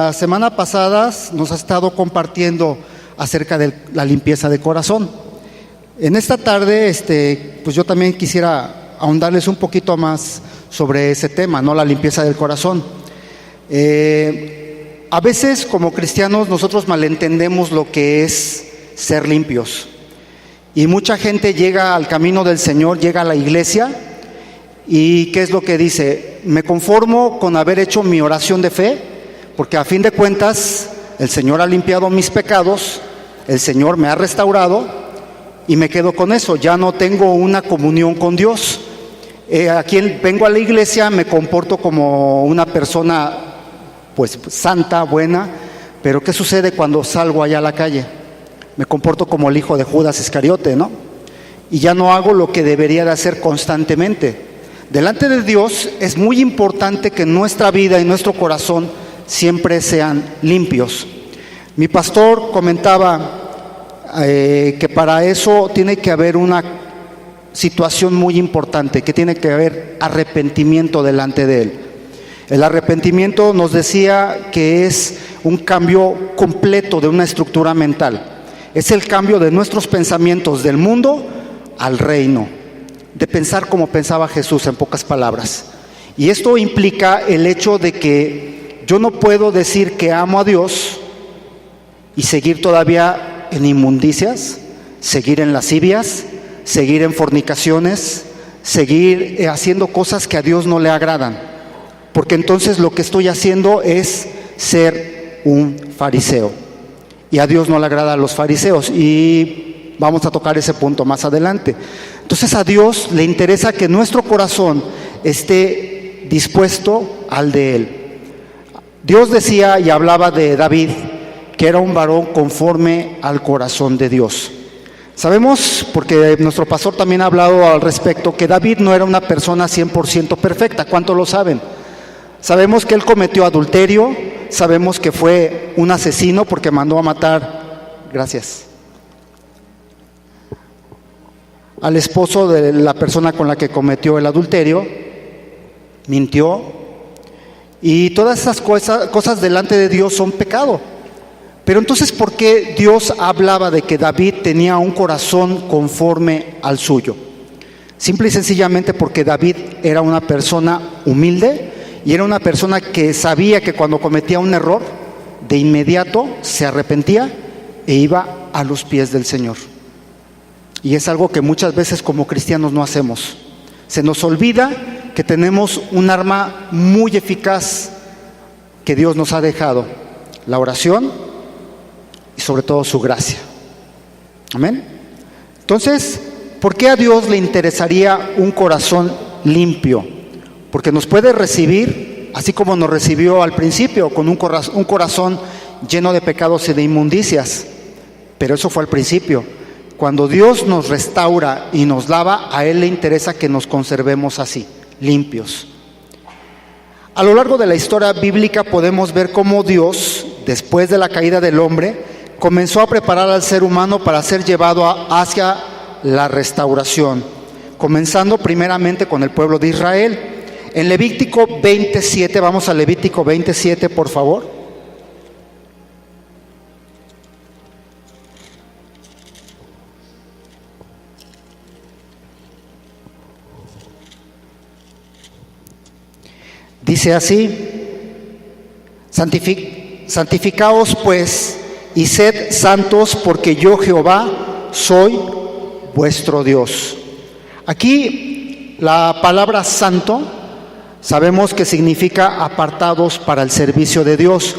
La semana pasada nos ha estado compartiendo acerca de la limpieza de corazón. En esta tarde, pues yo también quisiera ahondarles un poquito más sobre ese tema, ¿no? La limpieza del corazón. A veces como cristianos nosotros malentendemos lo que es ser limpios. Y mucha gente llega al camino del Señor, llega a la iglesia y ¿qué es lo que dice? Me conformo con haber hecho mi oración de fe, porque a fin de cuentas el Señor ha limpiado mis pecados, el Señor me ha restaurado y me quedo con eso, ya no tengo una comunión con Dios. Aquí vengo a la iglesia, me comporto como una persona pues santa, buena, pero ¿qué sucede cuando salgo allá a la calle? Me comporto como el hijo de Judas Iscariote, ¿no? Y ya no hago lo que debería de hacer constantemente. Delante de Dios es muy importante que nuestra vida y nuestro corazón siempre sean limpios. Mi pastor comentaba que para eso tiene que haber una situación muy importante, que tiene que haber arrepentimiento delante de Él. El arrepentimiento nos decía que es un cambio completo de una estructura mental. Es el cambio de nuestros pensamientos del mundo al reino, de pensar como pensaba Jesús, en pocas palabras. Y esto implica el hecho de que yo no puedo decir que amo a Dios y seguir todavía en inmundicias, seguir en lascivias, seguir en fornicaciones, seguir haciendo cosas que a Dios no le agradan, porque entonces lo que estoy haciendo es ser un fariseo y a Dios no le agrada a los fariseos, y vamos a tocar ese punto más adelante. Entonces a Dios le interesa que nuestro corazón esté dispuesto al de Él. Dios decía y hablaba de David que era un varón conforme al corazón de Dios. Sabemos, porque nuestro pastor también ha hablado al respecto, que David no era una persona 100% perfecta. ¿Cuántos lo saben? Sabemos que él cometió adulterio, sabemos que fue un asesino porque mandó a matar, gracias, al esposo de la persona con la que cometió el adulterio, mintió, y todas esas cosas delante de Dios son pecado. Pero entonces, ¿por qué Dios hablaba de que David tenía un corazón conforme al suyo? Simple y sencillamente porque David era una persona humilde y era una persona que sabía que cuando cometía un error, de inmediato se arrepentía e iba a los pies del Señor. Y es algo que muchas veces como cristianos no hacemos. Se nos olvida que tenemos un arma muy eficaz que Dios nos ha dejado: la oración y sobre todo su gracia. Amén. Entonces, ¿por qué a Dios le interesaría un corazón limpio? Porque nos puede recibir, así como nos recibió al principio, con un corazón lleno de pecados y de inmundicias. Pero eso fue al principio. Cuando Dios nos restaura y nos lava, a Él le interesa que nos conservemos así, limpios. A lo largo de la historia bíblica podemos ver cómo Dios, después de la caída del hombre, comenzó a preparar al ser humano para ser llevado hacia la restauración, comenzando primeramente con el pueblo de Israel. En Levítico 27, vamos a Levítico 27, por favor. Dice así: santificaos pues y sed santos, porque yo Jehová soy vuestro Dios. Aquí la palabra santo sabemos que significa apartados para el servicio de Dios,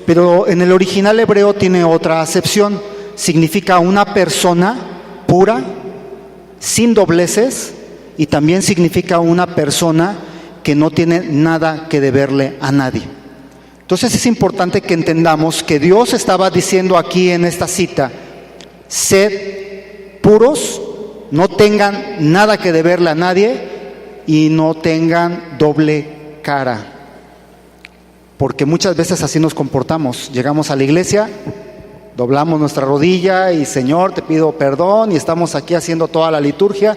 pero en el original hebreo tiene otra acepción. Significa una persona pura, sin dobleces, y también significa una persona que no tiene nada que deberle a nadie. Entonces es importante que entendamos que Dios estaba diciendo aquí en esta cita: sed puros, no tengan nada que deberle a nadie y no tengan doble cara. Porque muchas veces así nos comportamos. Llegamos a la iglesia, doblamos nuestra rodilla y Señor, te pido perdón, y estamos aquí haciendo toda la liturgia,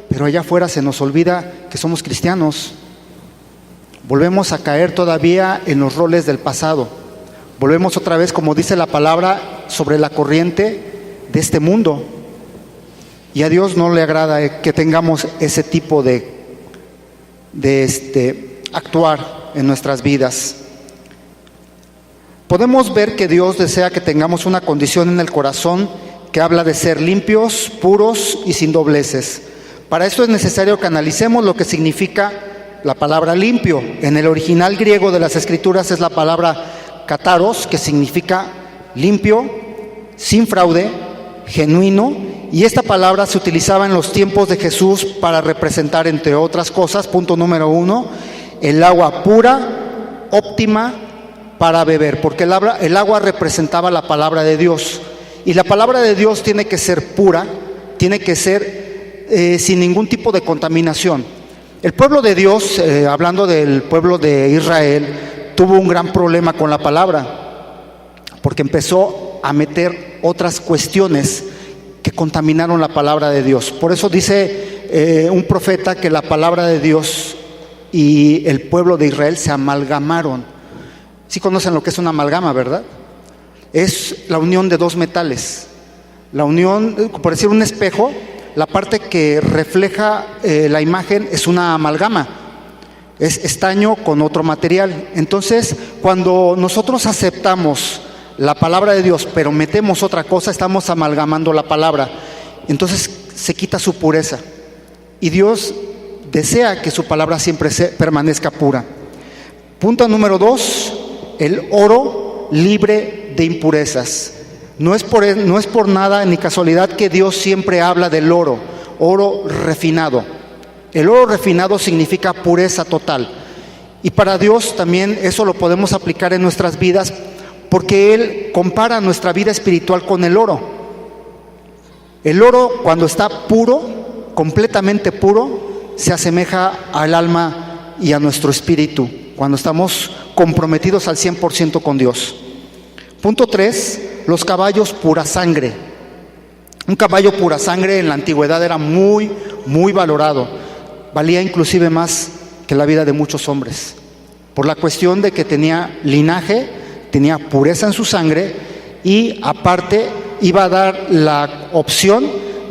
pero allá afuera se nos olvida que somos cristianos. Volvemos a caer todavía en los roles del pasado. Volvemos otra vez, como dice la palabra, sobre la corriente de este mundo. Y a Dios no le agrada que tengamos ese tipo de actuar en nuestras vidas. Podemos ver que Dios desea que tengamos una condición en el corazón que habla de ser limpios, puros y sin dobleces. Para esto es necesario que analicemos lo que significa la palabra limpio. En el original griego de las Escrituras es la palabra kataros, que significa limpio, sin fraude, genuino, y esta palabra se utilizaba en los tiempos de Jesús para representar, entre otras cosas, punto número 1, el agua pura, óptima para beber, porque el agua representaba la palabra de Dios, y la palabra de Dios tiene que ser pura, tiene que ser sin ningún tipo de contaminación. El pueblo de Dios, hablando del pueblo de Israel, tuvo un gran problema con la palabra, porque empezó a meter otras cuestiones que contaminaron la palabra de Dios. Por eso dice un profeta que la palabra de Dios y el pueblo de Israel se amalgamaron. Sí conocen lo que es una amalgama, ¿verdad? Es la unión de dos metales. La unión, por decir un espejo, la parte que refleja la imagen es una amalgama. Es estaño con otro material. Entonces, cuando nosotros aceptamos la palabra de Dios, pero metemos otra cosa, estamos amalgamando la palabra. Entonces se quita su pureza. Y Dios desea que su palabra siempre permanezca pura. Punto número 2, el oro libre de impurezas. No es por nada ni casualidad que Dios siempre habla del oro refinado. El oro refinado significa pureza total. Y para Dios también eso lo podemos aplicar en nuestras vidas, porque Él compara nuestra vida espiritual con el oro. El oro, cuando está puro, completamente puro, se asemeja al alma y a nuestro espíritu, cuando estamos comprometidos al 100% con Dios. Punto 3, los caballos pura sangre. Un caballo pura sangre en la antigüedad era muy, muy valorado. Valía inclusive más que la vida de muchos hombres, por la cuestión de que tenía linaje, tenía pureza en su sangre, y aparte iba a dar la opción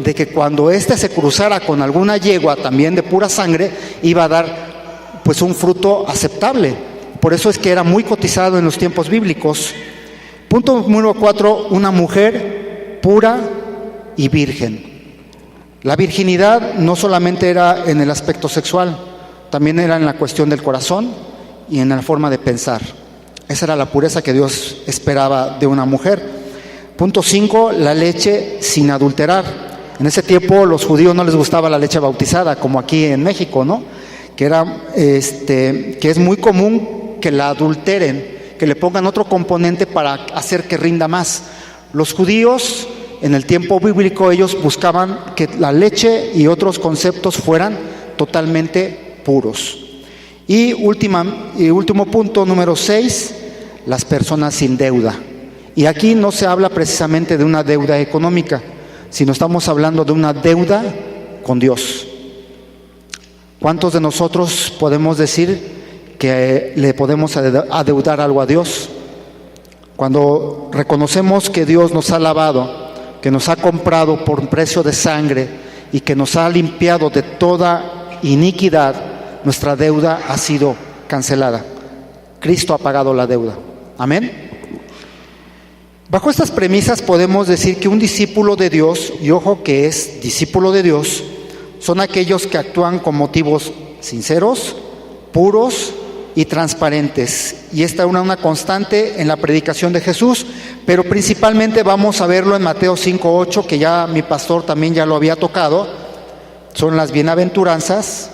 de que cuando éste se cruzara con alguna yegua también de pura sangre, iba a dar pues un fruto aceptable. Por eso es que era muy cotizado en los tiempos bíblicos. Punto número 4, una mujer pura y virgen. La virginidad no solamente era en el aspecto sexual, también era en la cuestión del corazón y en la forma de pensar. Esa era la pureza que Dios esperaba de una mujer. Punto 5, la leche sin adulterar. En ese tiempo los judíos no les gustaba la leche bautizada, como aquí en México, ¿no? Que es muy común que la adulteren, que le pongan otro componente para hacer que rinda más. Los judíos en el tiempo bíblico, ellos buscaban que la leche y otros conceptos fueran totalmente puros. Y último punto, número 6, las personas sin deuda. Y aquí no se habla precisamente de una deuda económica, sino estamos hablando de una deuda con Dios. ¿Cuántos de nosotros podemos decir que le podemos adeudar algo a Dios? Cuando reconocemos que Dios nos ha lavado, que nos ha comprado por precio de sangre y que nos ha limpiado de toda iniquidad, nuestra deuda ha sido cancelada. Cristo ha pagado la deuda. Amén. Bajo estas premisas podemos decir que un discípulo de Dios, y ojo que es discípulo de Dios, son aquellos que actúan con motivos sinceros, puros y transparentes. Y esta es una constante en la predicación de Jesús, pero principalmente vamos a verlo en Mateo 5:8, que ya mi pastor también ya lo había tocado. Son las bienaventuranzas.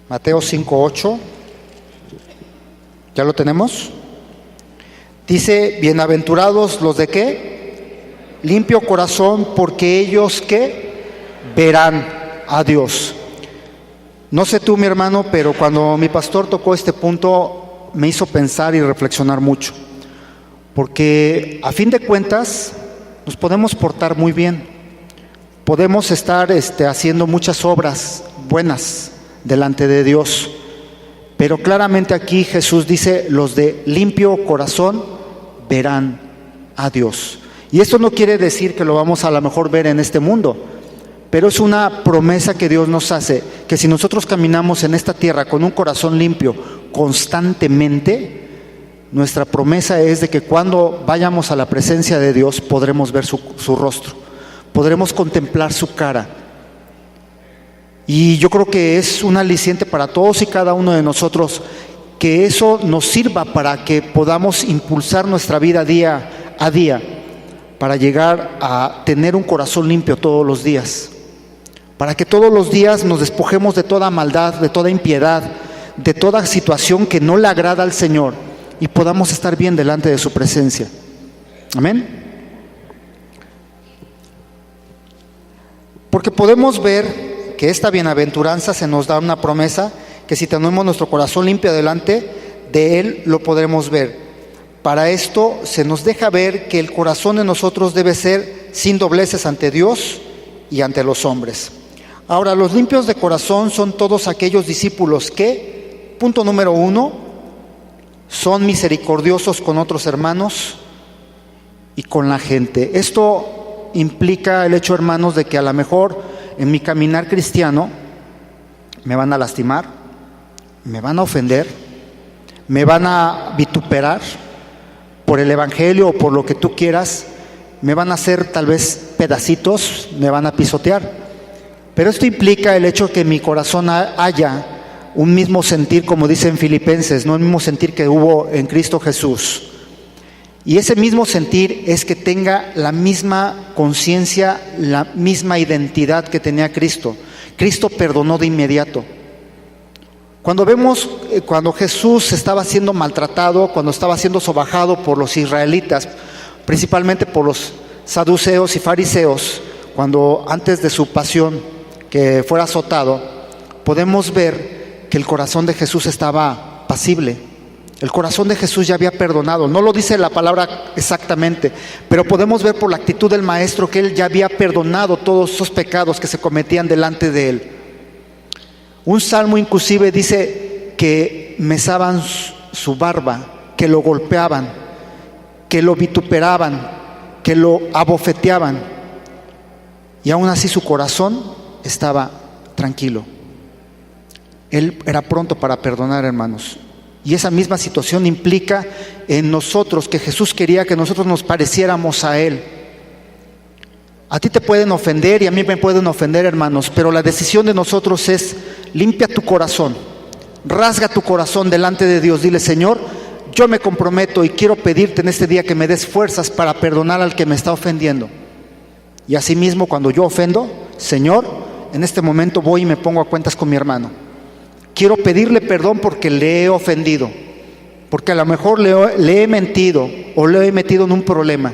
Mateo 5:8. ¿Ya lo tenemos? Dice, bienaventurados los de ¿qué? Limpio corazón, porque ellos ¿qué? Verán a Dios. No sé tú, mi hermano, pero cuando mi pastor tocó este punto me hizo pensar y reflexionar mucho, porque a fin de cuentas nos podemos portar muy bien, Podemos estar haciendo muchas obras buenas delante de Dios, pero claramente aquí Jesús dice: los de limpio corazón verán a Dios. Y esto no quiere decir que lo vamos a lo mejor ver en este mundo, pero es una promesa que Dios nos hace, que si nosotros caminamos en esta tierra con un corazón limpio constantemente, nuestra promesa es de que cuando vayamos a la presencia de Dios podremos ver su rostro, podremos contemplar su cara. Y yo creo que es un aliciente para todos y cada uno de nosotros, que eso nos sirva para que podamos impulsar nuestra vida día a día, para llegar a tener un corazón limpio todos los días, para que todos los días nos despojemos de toda maldad, de toda impiedad, de toda situación que no le agrada al Señor, y podamos estar bien delante de su presencia. Amén. Porque podemos ver que esta bienaventuranza se nos da una promesa, que si tenemos nuestro corazón limpio delante de Él, lo podremos ver. Para esto se nos deja ver que el corazón de nosotros debe ser sin dobleces ante Dios y ante los hombres. Ahora, los limpios de corazón son todos aquellos discípulos que, punto número 1, son misericordiosos con otros hermanos y con la gente. Esto implica el hecho, hermanos, de que a lo mejor en mi caminar cristiano me van a lastimar, me van a ofender, me van a vituperar por el evangelio o por lo que tú quieras, me van a hacer tal vez pedacitos, me van a pisotear. Pero esto implica el hecho que en mi corazón haya un mismo sentir, como dice en Filipenses, no el mismo sentir que hubo en Cristo Jesús. Y ese mismo sentir es que tenga la misma conciencia, la misma identidad que tenía Cristo. Cristo perdonó de inmediato. Cuando vemos, cuando Jesús estaba siendo maltratado, cuando estaba siendo sobajado por los israelitas, principalmente por los saduceos y fariseos, cuando antes de su pasión, que fuera azotado, podemos ver que el corazón de Jesús estaba pasible. El corazón de Jesús ya había perdonado. No lo dice la palabra exactamente, pero podemos ver por la actitud del Maestro que Él ya había perdonado todos esos pecados que se cometían delante de Él. Un salmo inclusive dice que mesaban su barba, que lo golpeaban, que lo vituperaban, que lo abofeteaban, y aún así su corazón estaba tranquilo. Él era pronto para perdonar, hermanos. Y esa misma situación implica en nosotros que Jesús quería que nosotros nos pareciéramos a Él. A ti te pueden ofender y a mí me pueden ofender, hermanos, pero la decisión de nosotros es: limpia tu corazón, rasga tu corazón delante de Dios. Dile: Señor, yo me comprometo y quiero pedirte en este día que me des fuerzas para perdonar al que me está ofendiendo. Y asimismo, cuando yo ofendo, Señor, en este momento voy y me pongo a cuentas con mi hermano. Quiero pedirle perdón porque le he ofendido, porque a lo mejor le he mentido o le he metido en un problema.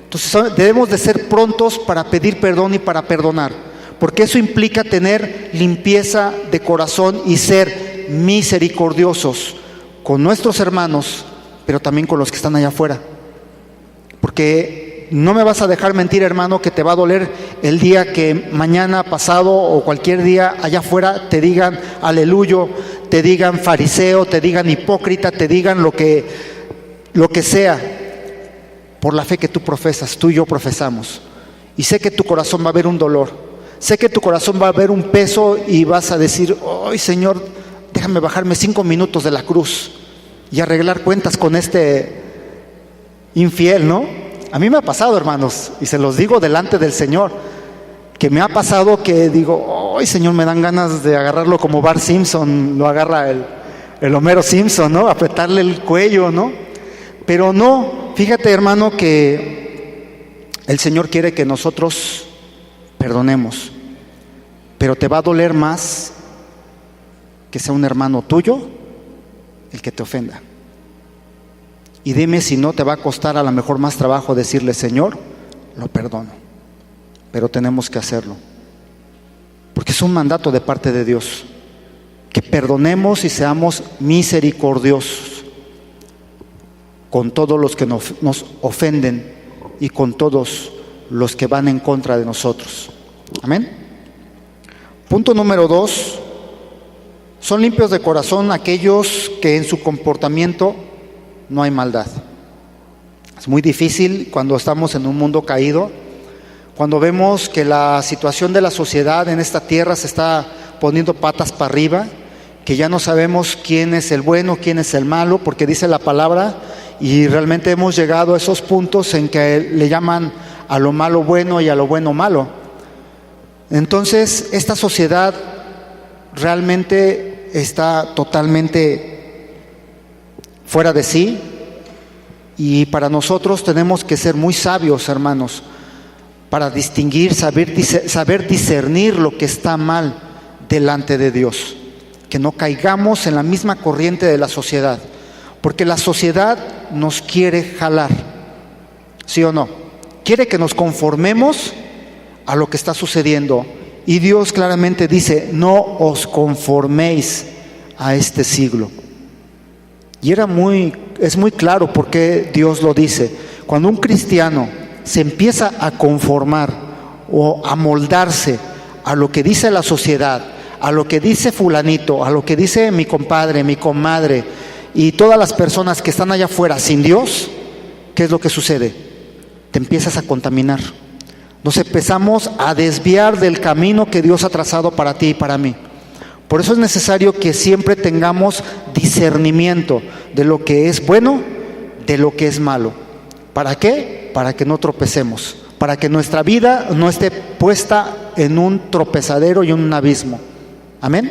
Entonces debemos de ser prontos para pedir perdón y para perdonar, porque eso implica tener limpieza de corazón y ser misericordiosos con nuestros hermanos, pero también con los que están allá afuera. Porque no me vas a dejar mentir, hermano, que te va a doler el día que mañana, pasado o cualquier día allá afuera te digan aleluyo, te digan fariseo, te digan hipócrita, te digan lo que sea, por la fe que tú profesas, tú y yo profesamos. Y sé que tu corazón va a haber un dolor, sé que tu corazón va a haber un peso y vas a decir: ay, Señor, déjame bajarme 5 minutos de la cruz y arreglar cuentas con este infiel, ¿no? A mí me ha pasado, hermanos, y se los digo delante del Señor, que me ha pasado que digo: ay, Señor, me dan ganas de agarrarlo como Bart Simpson lo agarra el Homero Simpson, ¿no? Apretarle el cuello, ¿no? Pero no, fíjate, hermano, que el Señor quiere que nosotros perdonemos, pero te va a doler más que sea un hermano tuyo el que te ofenda. Y dime si no te va a costar a lo mejor más trabajo decirle: Señor, lo perdono, pero tenemos que hacerlo, porque es un mandato de parte de Dios, que perdonemos y seamos misericordiosos con todos los que nos ofenden y con todos los que van en contra de nosotros. Amén. Punto número 2. Son limpios de corazón aquellos que en su comportamiento no hay maldad. Es muy difícil cuando estamos en un mundo caído, cuando vemos que la situación de la sociedad en esta tierra se está poniendo patas para arriba, que ya no sabemos quién es el bueno, quién es el malo, porque dice la palabra, y realmente hemos llegado a esos puntos en que le llaman a lo malo bueno y a lo bueno malo. Entonces, esta sociedad realmente está totalmente fuera de sí, y para nosotros tenemos que ser muy sabios, hermanos, para distinguir, saber discernir lo que está mal delante de Dios, que no caigamos en la misma corriente de la sociedad, porque la sociedad nos quiere jalar, ¿sí o no? Quiere que nos conformemos a lo que está sucediendo, y Dios claramente dice: no os conforméis a este siglo. Y es muy claro por qué Dios lo dice. Cuando un cristiano se empieza a conformar o a moldarse a lo que dice la sociedad, a lo que dice fulanito, a lo que dice mi compadre, mi comadre y todas las personas que están allá afuera sin Dios, ¿qué es lo que sucede? Te empiezas a contaminar. Nos empezamos a desviar del camino que Dios ha trazado para ti y para mí. Por eso es necesario que siempre tengamos discernimiento de lo que es bueno, de lo que es malo. ¿Para qué? Para que no tropecemos, para que nuestra vida no esté puesta en un tropezadero y en un abismo. Amén.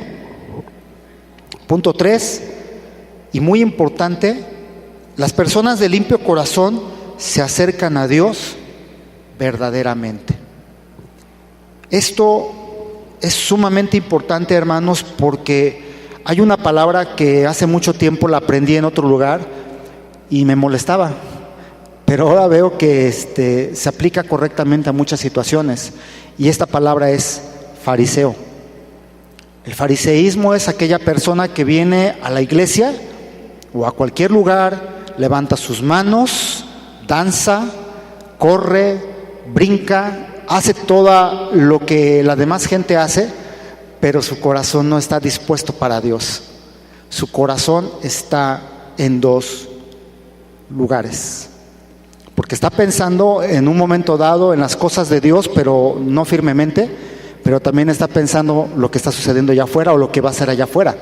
Punto 3, y muy importante: las personas de limpio corazón se acercan a Dios verdaderamente. Esto es sumamente importante, hermanos, porque hay una palabra que hace mucho tiempo la aprendí en otro lugar y me molestaba, pero ahora veo que se aplica correctamente a muchas situaciones, y esta palabra es fariseo. El fariseísmo es aquella persona que viene a la iglesia o a cualquier lugar, levanta sus manos, danza, corre, brinca, hace todo lo que la demás gente hace, pero su corazón no está dispuesto para Dios. Su corazón está en dos lugares, porque está pensando en un momento dado en las cosas de Dios, pero no firmemente, pero también está pensando lo que está sucediendo allá afuera o lo que va a hacer allá afuera.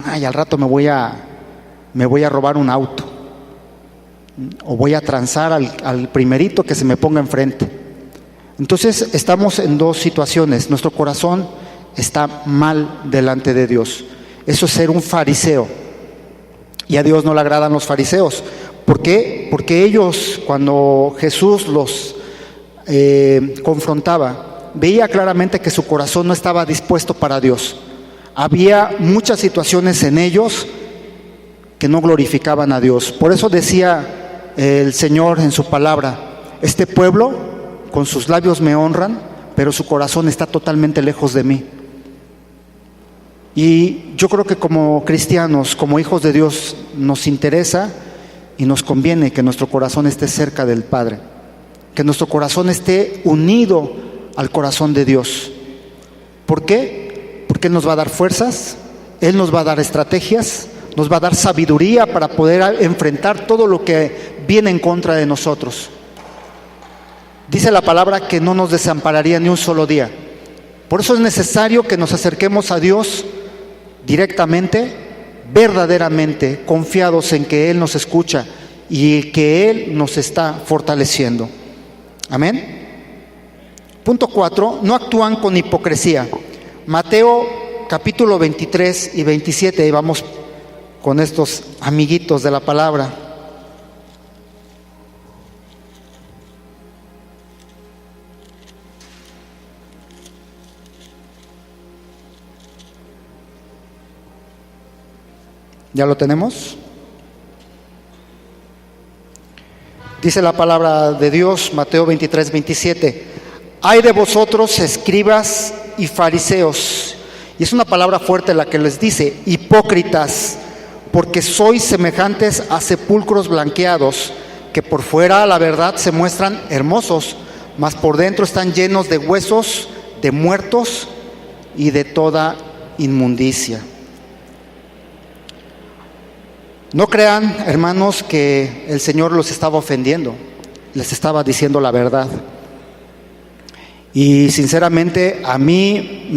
Ay, al rato me voy a robar un auto, o voy a transar al primerito que se me ponga enfrente. Entonces estamos en dos situaciones. Nuestro corazón está mal delante de Dios. Eso es ser un fariseo, y a Dios no le agradan los fariseos. ¿Por qué? Porque ellos, cuando Jesús los confrontaba, veía claramente que su corazón no estaba dispuesto para Dios. Había muchas situaciones en ellos que no glorificaban a Dios. Por eso decía el Señor en su palabra: este pueblo con sus labios me honran, pero su corazón está totalmente lejos de mí. Y yo creo que como cristianos, como hijos de Dios, nos interesa y nos conviene que nuestro corazón esté cerca del Padre, que nuestro corazón esté unido al corazón de Dios. ¿Por qué? Porque Él nos va a dar fuerzas, Él nos va a dar estrategias, nos va a dar sabiduría para poder enfrentar todo lo que viene en contra de nosotros. Dice la palabra que no nos desampararía ni un solo día. Por eso es necesario que nos acerquemos a Dios directamente, verdaderamente, confiados en que Él nos escucha y que Él nos está fortaleciendo. Amén. Punto 4, no actúan con hipocresía. Mateo capítulo 23 y 27, y vamos con estos amiguitos de la palabra. ¿Ya lo tenemos? Dice la palabra de Dios, Mateo 23, 27. Ay de vosotros, escribas y fariseos. Y es una palabra fuerte la que les dice: hipócritas, porque sois semejantes a sepulcros blanqueados, que por fuera a la verdad se muestran hermosos, mas por dentro están llenos de huesos, de muertos y de toda inmundicia. No crean, hermanos, que el Señor los estaba ofendiendo, les estaba diciendo la verdad. Y sinceramente, a mí,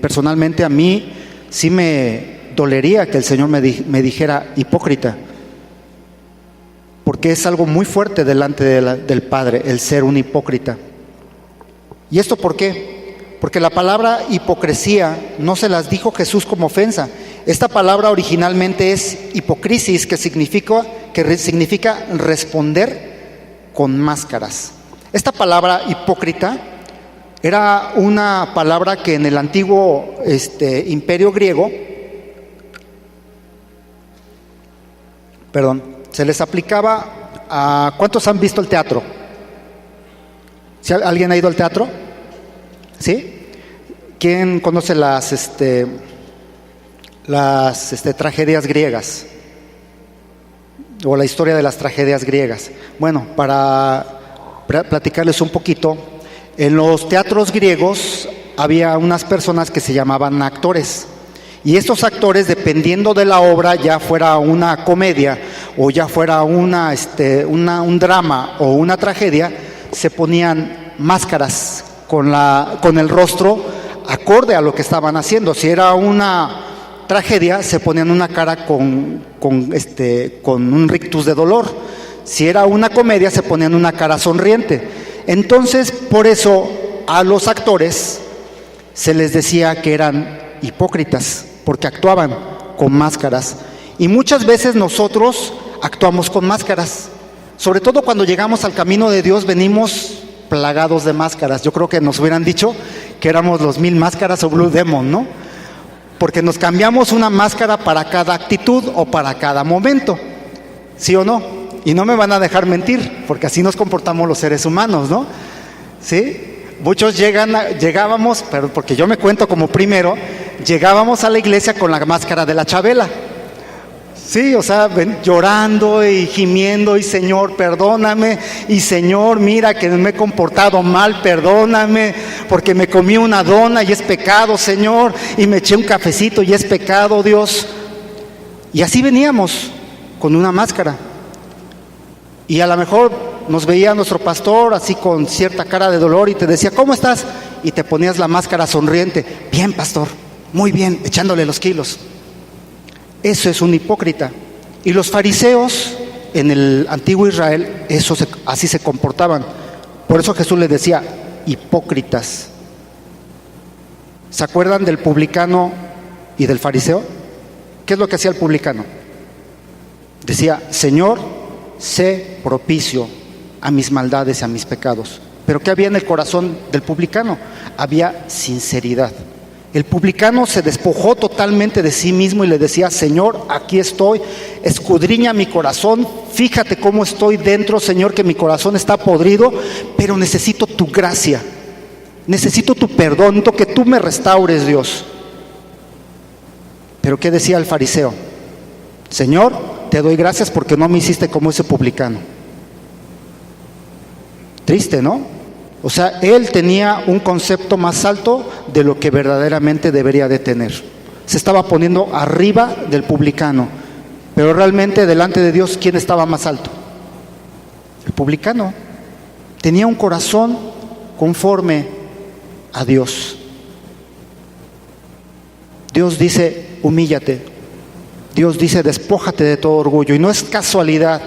personalmente, a mí sí me dolería que el Señor me dijera hipócrita, porque es algo muy fuerte delante del Padre, el ser un hipócrita. ¿Y esto por qué? Porque la palabra hipocresía no se las dijo Jesús como ofensa. Esta palabra originalmente es hipocrisis, que significa responder con máscaras. Esta palabra hipócrita era una palabra que en el antiguo imperio griego, se les aplicaba a... ¿Cuántos han visto el teatro? ¿Sí? ¿Alguien ha ido al teatro? ¿Sí? ¿Quién conoce las tragedias griegas? O la historia de las tragedias griegas. Bueno, para platicarles un poquito, en los teatros griegos había unas personas que se llamaban actores. Y estos actores, dependiendo de la obra, ya fuera una comedia o ya fuera un drama o una tragedia, se ponían máscaras con el rostro acorde a lo que estaban haciendo. Si era una tragedia, se ponían una cara con un rictus de dolor. Si era una comedia, se ponían una cara sonriente. Entonces, por eso a los actores se les decía que eran hipócritas, porque actuaban con máscaras. Y muchas veces nosotros actuamos con máscaras. Sobre todo cuando llegamos al camino de Dios, venimos plagados de máscaras. Yo creo que nos hubieran dicho que éramos los 1000 máscaras o Blue Demon, ¿no? Porque nos cambiamos una máscara para cada actitud o para cada momento, ¿sí o no? Y no me van a dejar mentir, porque así nos comportamos los seres humanos, ¿no? ¿Sí? Muchos llegábamos, pero porque yo me cuento como primero, llegábamos a la iglesia con la máscara de la Chabela. Sí, o sea, llorando y gimiendo, y Señor, perdóname, y Señor, mira que me he comportado mal, perdóname, porque me comí una dona y es pecado, Señor, y me eché un cafecito y es pecado, Dios. Y así veníamos, con una máscara. Y a lo mejor nos veía nuestro pastor así con cierta cara de dolor y te decía, ¿cómo estás? Y te ponías la máscara sonriente. Bien, pastor, muy bien, echándole los kilos. Eso es un hipócrita. Y los fariseos en el antiguo Israel, así se comportaban. Por eso Jesús les decía, hipócritas. ¿Se acuerdan del publicano y del fariseo? ¿Qué es lo que hacía el publicano? Decía, Señor, sé propicio a mis maldades y a mis pecados. Pero ¿qué había en el corazón del publicano? Había sinceridad. El publicano se despojó totalmente de sí mismo y le decía, Señor, aquí estoy, escudriña mi corazón, fíjate cómo estoy dentro, Señor, que mi corazón está podrido, pero necesito tu gracia, necesito tu perdón, necesito que tú me restaures, Dios. Pero ¿qué decía el fariseo? Señor, te doy gracias porque no me hiciste como ese publicano. Triste, ¿no? O sea, él tenía un concepto más alto de lo que verdaderamente debería de tener. Se estaba poniendo arriba del publicano, pero realmente delante de Dios, ¿quién estaba más alto? El publicano. Tenía un corazón conforme a Dios. Dios dice, humíllate. Dios dice, despójate de todo orgullo. Y no es casualidad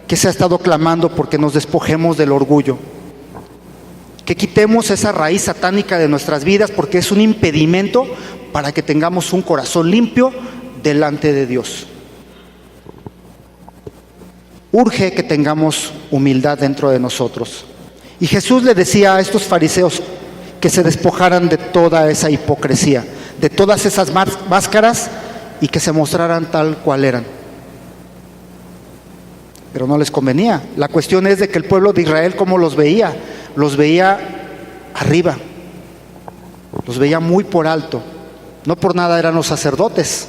que se ha estado clamando porque nos despojemos del orgullo. Que quitemos esa raíz satánica de nuestras vidas, porque es un impedimento para que tengamos un corazón limpio delante de Dios. Urge que tengamos humildad dentro de nosotros. Y Jesús le decía a estos fariseos que se despojaran de toda esa hipocresía, de todas esas máscaras, y que se mostraran tal cual eran. Pero no les convenía. La cuestión es de que el pueblo de Israel, ¿cómo los veía? Los veía arriba, los veía muy por alto. No por nada eran los sacerdotes,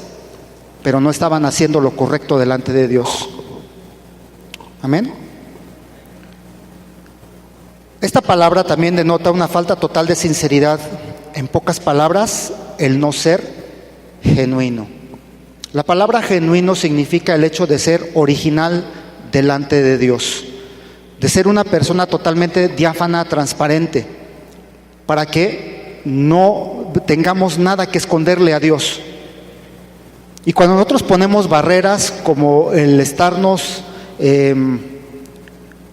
pero no estaban haciendo lo correcto delante de Dios. Amén. Esta palabra también denota una falta total de sinceridad. En pocas palabras, el no ser genuino. La palabra genuino significa el hecho de ser original delante de Dios, de ser una persona totalmente diáfana, transparente, para que no tengamos nada que esconderle a Dios. Y cuando nosotros ponemos barreras como el estarnos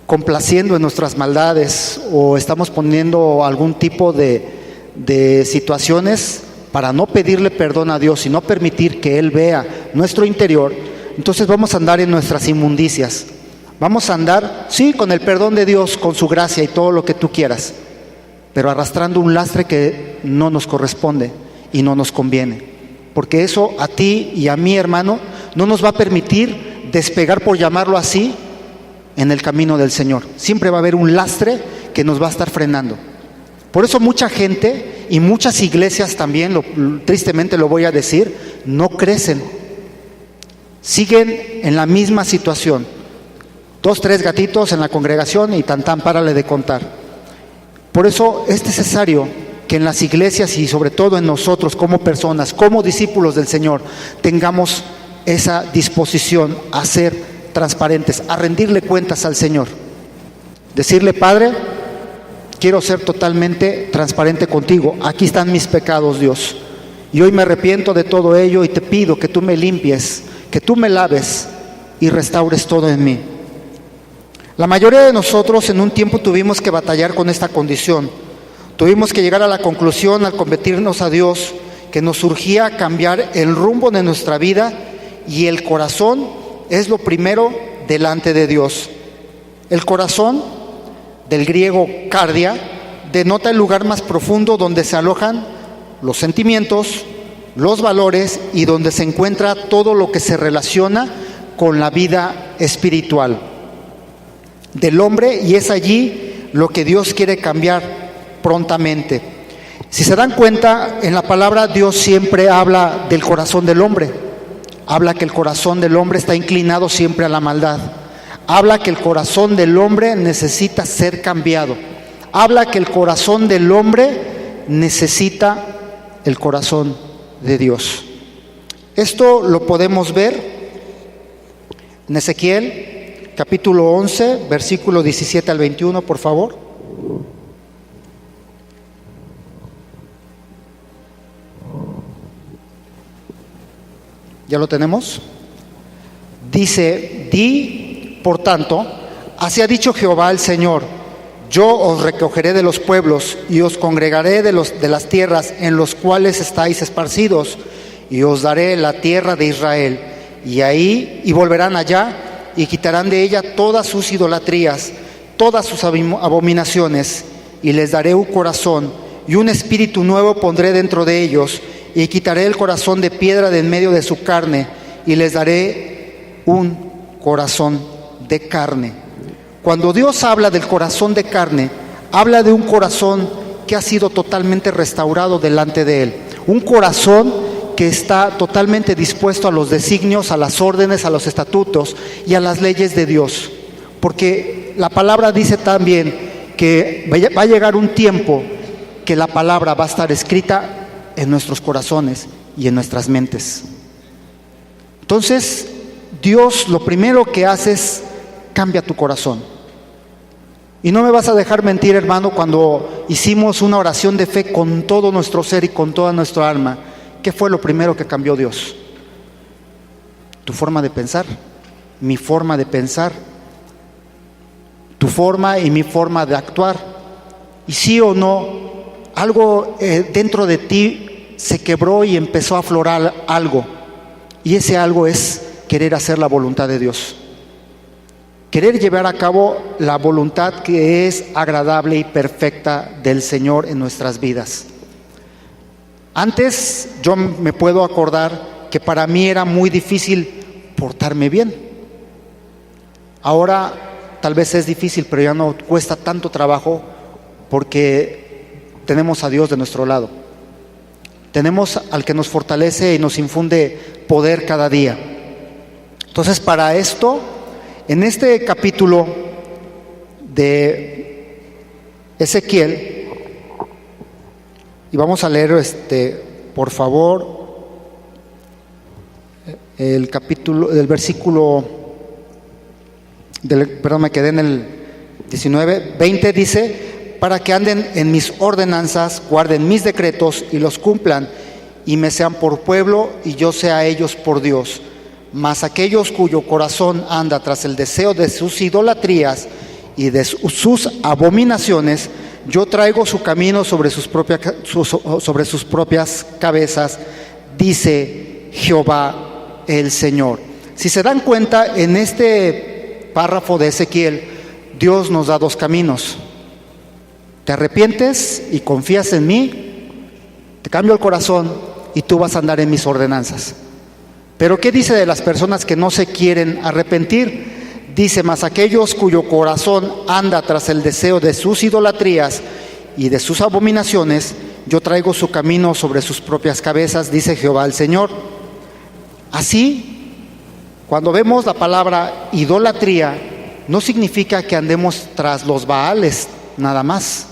complaciendo en nuestras maldades, o estamos poniendo algún tipo de situaciones para no pedirle perdón a Dios y no permitir que Él vea nuestro interior, entonces vamos a andar en nuestras inmundicias. Vamos a andar, sí, con el perdón de Dios, con su gracia y todo lo que tú quieras, pero arrastrando un lastre que no nos corresponde y no nos conviene. Porque eso a ti y a mí, hermano, no nos va a permitir despegar, por llamarlo así, en el camino del Señor. Siempre va a haber un lastre que nos va a estar frenando. Por eso mucha gente y muchas iglesias también, tristemente lo voy a decir, no crecen. Siguen en la misma situación. 2, 3 gatitos en la congregación y tan párale de contar. Por eso es necesario que en las iglesias y sobre todo en nosotros como personas, como discípulos del Señor, tengamos esa disposición a ser transparentes, a rendirle cuentas al Señor. Decirle: Padre, quiero ser totalmente transparente contigo. Aquí están mis pecados, Dios. Y hoy me arrepiento de todo ello y te pido que tú me limpies, que tú me laves y restaures todo en mí. La mayoría de nosotros en un tiempo tuvimos que batallar con esta condición. Tuvimos que llegar a la conclusión al convertirnos a Dios que nos urgía cambiar el rumbo de nuestra vida, y el corazón es lo primero delante de Dios. El corazón, del griego cardia, denota el lugar más profundo donde se alojan los sentimientos, los valores y donde se encuentra todo lo que se relaciona con la vida espiritual del hombre, y es allí lo que Dios quiere cambiar prontamente. Si se dan cuenta, en la palabra Dios siempre habla del corazón del hombre. Habla que el corazón del hombre está inclinado siempre a la maldad. Habla que el corazón del hombre necesita ser cambiado. Habla que el corazón del hombre necesita el corazón de Dios. Esto lo podemos ver en Ezequiel capítulo 11, versículo 17 al 21, por favor. ¿Ya lo tenemos? Dice: di, por tanto, así ha dicho Jehová el Señor: yo os recogeré de los pueblos y os congregaré de las tierras en los cuales estáis esparcidos, y os daré la tierra de Israel, y volverán allá y quitarán de ella todas sus idolatrías, todas sus abominaciones, y les daré un corazón y un espíritu nuevo pondré dentro de ellos, y quitaré el corazón de piedra de en medio de su carne, y les daré un corazón de carne. Cuando Dios habla del corazón de carne, habla de un corazón que ha sido totalmente restaurado delante de Él. Un corazón que está totalmente dispuesto a los designios, a las órdenes, a los estatutos y a las leyes de Dios. Porque la palabra dice también que va a llegar un tiempo que la palabra va a estar escrita en nuestros corazones y en nuestras mentes. Entonces, Dios lo primero que hace es cambia tu corazón. Y no me vas a dejar mentir, hermano, cuando hicimos una oración de fe con todo nuestro ser y con toda nuestra alma, ¿qué fue lo primero que cambió Dios? Tu forma de pensar, mi forma de pensar, tu forma y mi forma de actuar. Y sí o no, algo dentro de ti se quebró y empezó a aflorar algo. Y ese algo es querer hacer la voluntad de Dios. Querer llevar a cabo la voluntad que es agradable y perfecta del Señor en nuestras vidas. Antes yo me puedo acordar que para mí era muy difícil portarme bien. Ahora tal vez es difícil, pero ya no cuesta tanto trabajo porque tenemos a Dios de nuestro lado. Tenemos al que nos fortalece y nos infunde poder cada día. Entonces, para esto, en este capítulo de Ezequiel, y vamos a leer, por favor, el capítulo, del versículo, perdón, me quedé en el 19, 20 dice: para que anden en mis ordenanzas, guarden mis decretos y los cumplan, y me sean por pueblo y yo sea a ellos por Dios. Mas aquellos cuyo corazón anda tras el deseo de sus idolatrías y de sus abominaciones, yo traigo su camino sobre sus propias cabezas, dice Jehová el Señor. Si se dan cuenta, en este párrafo de Ezequiel, Dios nos da dos caminos. Te arrepientes y confías en mí, te cambio el corazón y tú vas a andar en mis ordenanzas. Pero ¿qué dice de las personas que no se quieren arrepentir? Dice: mas aquellos cuyo corazón anda tras el deseo de sus idolatrías y de sus abominaciones, yo traigo su camino sobre sus propias cabezas, dice Jehová el Señor. Así, cuando vemos la palabra idolatría, no significa que andemos tras los Baales nada más,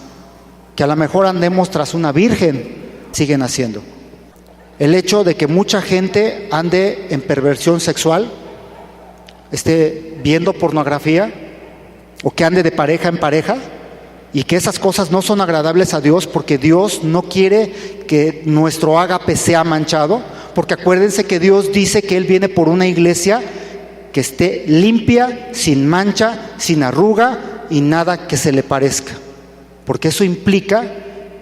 que a lo mejor andemos tras una virgen, siguen haciendo. El hecho de que mucha gente ande en perversión sexual, esté viendo pornografía, o que ande de pareja en pareja, y que esas cosas no son agradables a Dios, porque Dios no quiere que nuestro ágape sea manchado, porque acuérdense que Dios dice que Él viene por una iglesia que esté limpia, sin mancha, sin arruga y nada que se le parezca, porque eso implica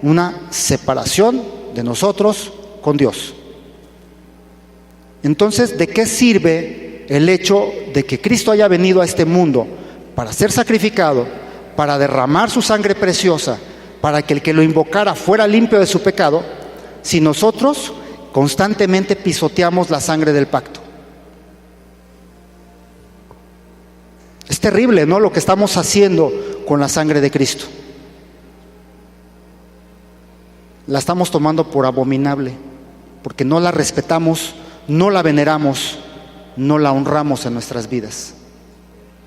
una separación de nosotros con Dios. Entonces, ¿de qué sirve el hecho de que Cristo haya venido a este mundo para ser sacrificado, para derramar su sangre preciosa, para que el que lo invocara fuera limpio de su pecado, si nosotros constantemente pisoteamos la sangre del pacto? Es terrible, ¿no?, lo que estamos haciendo con la sangre de Cristo. La estamos tomando por abominable, porque no la respetamos, no la veneramos, no la honramos en nuestras vidas.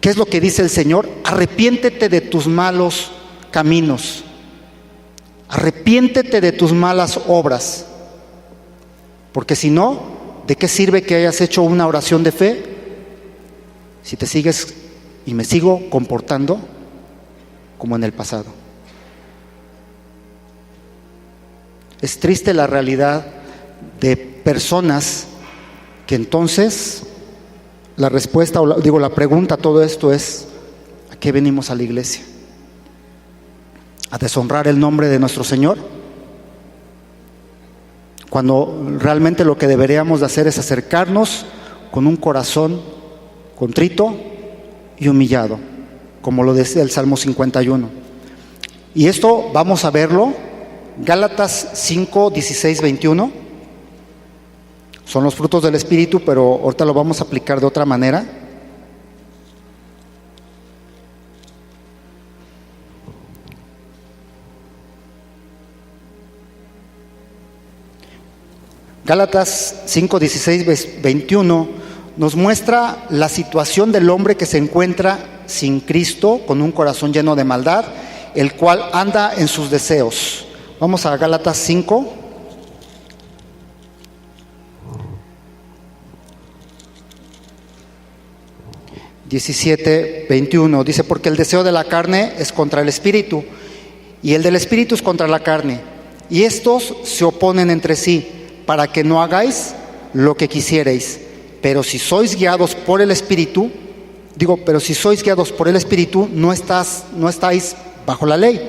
¿Qué es lo que dice el Señor? Arrepiéntete de tus malos caminos, arrepiéntete de tus malas obras, porque si no, ¿de qué sirve que hayas hecho una oración de fe si te sigues y me sigo comportando como en el pasado? Es triste la realidad de personas que entonces la respuesta, la pregunta a todo esto es: ¿a qué venimos a la iglesia? ¿A deshonrar el nombre de nuestro Señor? Cuando realmente lo que deberíamos de hacer es acercarnos con un corazón contrito y humillado, como lo dice el Salmo 51. Y esto vamos a verlo, Gálatas 5, 16, 21. Son los frutos del Espíritu, pero ahorita lo vamos a aplicar de otra manera. Gálatas 5, 16, 21 nos muestra la situación del hombre que se encuentra sin Cristo, con un corazón lleno de maldad, el cual anda en sus deseos. Vamos a Gálatas 5. (17, 21) dice: porque el deseo de la carne es contra el espíritu, y el del espíritu es contra la carne, y estos se oponen entre sí, para que no hagáis lo que quisierais. Pero si sois guiados por el espíritu, no estáis bajo la ley.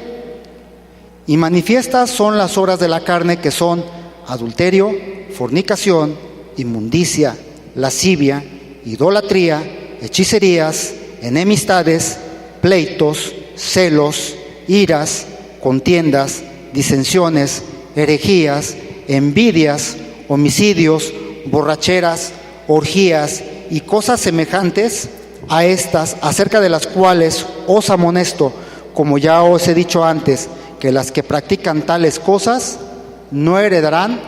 Y manifiestas son las obras de la carne, que son adulterio, fornicación, inmundicia, lascivia, idolatría, hechicerías, enemistades, pleitos, celos, iras, contiendas, disensiones, herejías, envidias, homicidios, borracheras, orgías y cosas semejantes a estas, acerca de las cuales os amonesto, como ya os he dicho antes, que las que practican tales cosas no heredarán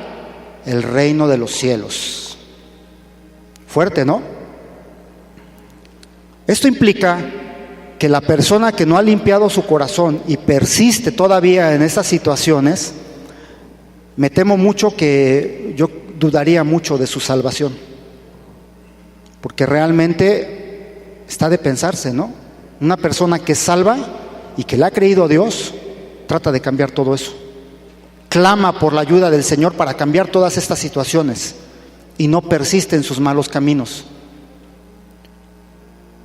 el reino de los cielos. Fuerte, ¿no? Esto implica que la persona que no ha limpiado su corazón y persiste todavía en estas situaciones, me temo mucho que yo dudaría mucho de su salvación, porque realmente está de pensarse, ¿no? Una persona que es salva y que le ha creído a Dios, trata de cambiar todo eso, clama por la ayuda del Señor para cambiar todas estas situaciones y no persiste en sus malos caminos.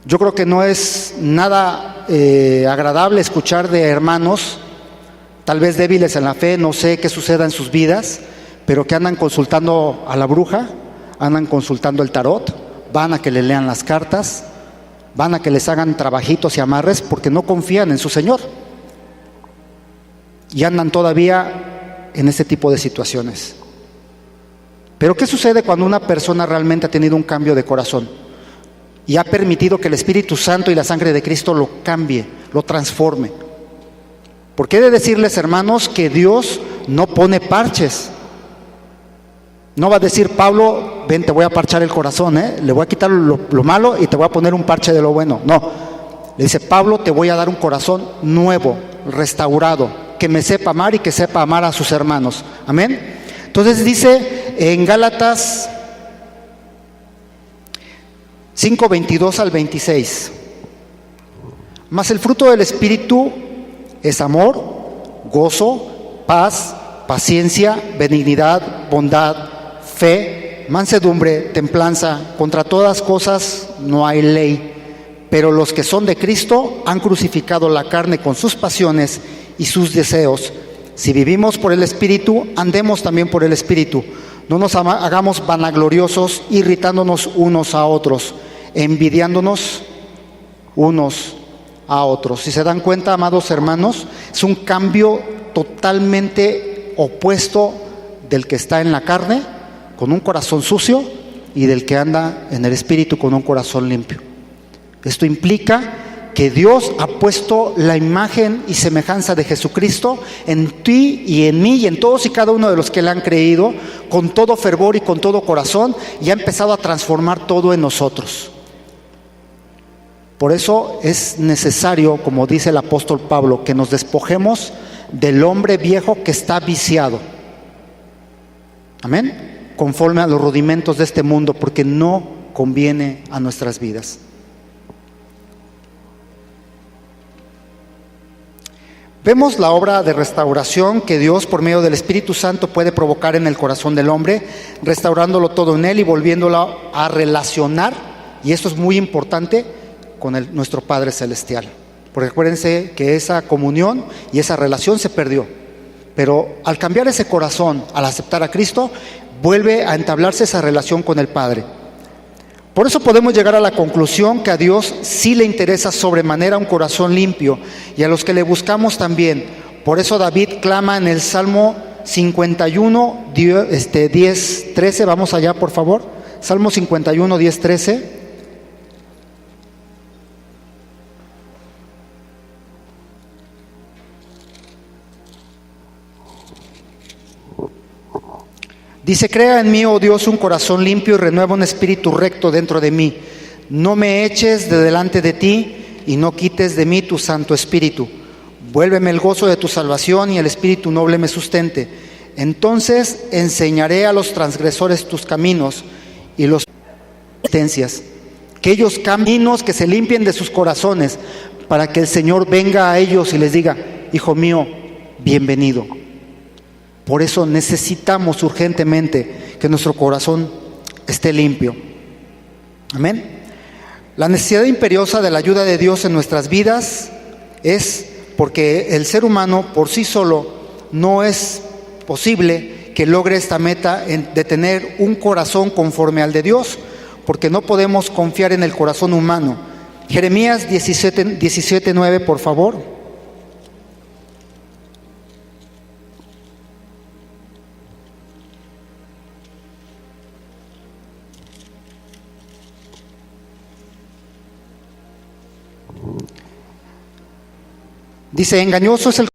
Yo creo que no es nada agradable escuchar de hermanos, tal vez débiles en la fe, no sé qué suceda en sus vidas, pero que andan consultando a la bruja, andan consultando el tarot, van a que le lean las cartas, van a que les hagan trabajitos y amarres porque no confían en su Señor. Y andan todavía en ese tipo de situaciones. Pero ¿qué sucede cuando una persona realmente ha tenido un cambio de corazón y ha permitido que el Espíritu Santo y la sangre de Cristo lo cambie, lo transforme? Porque he de decirles, hermanos, que Dios no pone parches. No va a decir Pablo, ven, te voy a parchar el corazón, le voy a quitar lo malo y te voy a poner un parche de lo bueno. No, le dice Pablo, te voy a dar un corazón nuevo, restaurado, que me sepa amar y que sepa amar a sus hermanos. Amén. Entonces dice en Gálatas 5, 22 al 26, mas el fruto del Espíritu es amor, gozo, paz, paciencia, benignidad, bondad, fe, mansedumbre, templanza. Contra todas cosas no hay ley. Pero los que son de Cristo han crucificado la carne con sus pasiones y sus deseos. Si vivimos por el Espíritu, andemos también por el Espíritu. No nos hagamos vanagloriosos, irritándonos unos a otros, envidiándonos unos a otros. Si se dan cuenta, amados hermanos, es un cambio totalmente opuesto del que está en la carne, con un corazón sucio, y del que anda en el Espíritu con un corazón limpio. Esto implica que Dios ha puesto la imagen y semejanza de Jesucristo en ti y en mí y en todos y cada uno de los que le han creído, con todo fervor y con todo corazón, y ha empezado a transformar todo en nosotros. Por eso es necesario, como dice el apóstol Pablo, que nos despojemos del hombre viejo que está viciado. Amén. Conforme a los rudimentos de este mundo, porque no conviene a nuestras vidas. Vemos la obra de restauración que Dios por medio del Espíritu Santo puede provocar en el corazón del hombre, restaurándolo todo en él y volviéndolo a relacionar, y esto es muy importante, con nuestro Padre Celestial. Porque acuérdense que esa comunión y esa relación se perdió, pero al cambiar ese corazón, al aceptar a Cristo, vuelve a entablarse esa relación con el Padre. Por eso podemos llegar a la conclusión que a Dios sí le interesa sobremanera un corazón limpio, y a los que le buscamos también. Por eso David clama en el Salmo 51, 10, 13, vamos allá por favor, Salmo 51, 10, 13. Dice, crea en mí, oh Dios, un corazón limpio y renueva un espíritu recto dentro de mí. No me eches de delante de ti y no quites de mí tu Santo Espíritu. Vuélveme el gozo de tu salvación y el espíritu noble me sustente. Entonces enseñaré a los transgresores tus caminos y los sentencias. Que ellos caminos que se limpien de sus corazones, para que el Señor venga a ellos y les diga, hijo mío, bienvenido. Por eso necesitamos urgentemente que nuestro corazón esté limpio. Amén. La necesidad imperiosa de la ayuda de Dios en nuestras vidas es porque el ser humano por sí solo no es posible que logre esta meta de tener un corazón conforme al de Dios, porque no podemos confiar en el corazón humano. Jeremías 17:9, por favor. Dice, engañoso es el